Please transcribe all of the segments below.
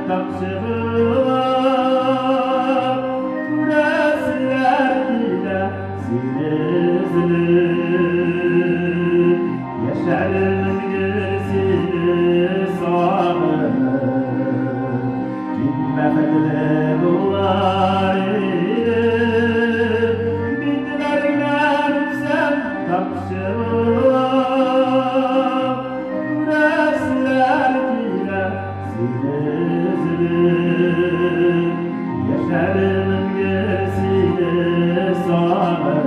tapşırılar Güreşler ile zilizli Yaşarımın gülsünü sağır Bilmemedle bular Bitlerden sen tapşırılar Güreşler ile zilizli Yaşarımın gülsünü sağır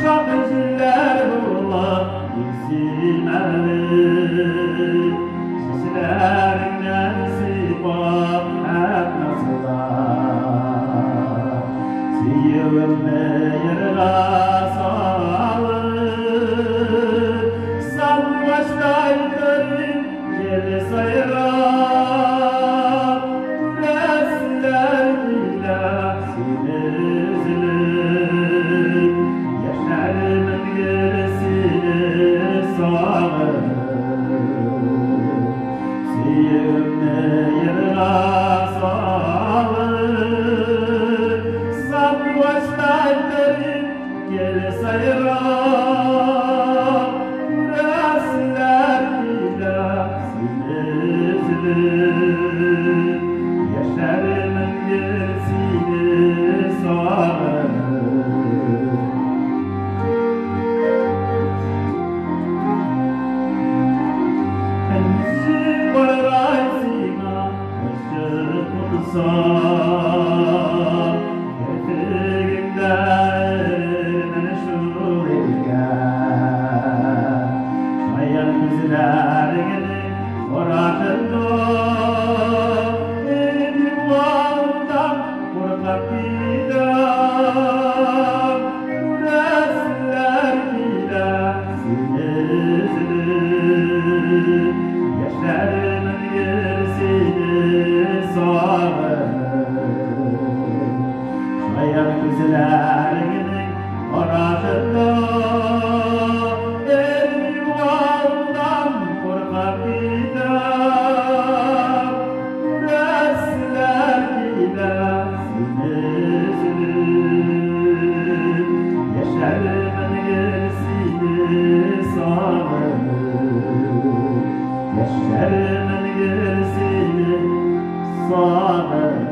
Şarkıcılar bular izimeli Seslerden sipar hep nasıllar Siyevimle yerine sağlık Sal başlayların geri sayırar Güreşler ile sinizlik Yaşarımın gerisini sağır Siyevimle yerine sağlık Sal başlayların geri sayırar Güreşler ile sinizlik Yaşarımın gerisini sağır Yaşarımın gerisini sağır Şayan güzellerinin oratında El yuvaldan korkar gider Güreşler gider sinizlik Yaşarımın gerisini sağır Yaşarımın gerisini sağır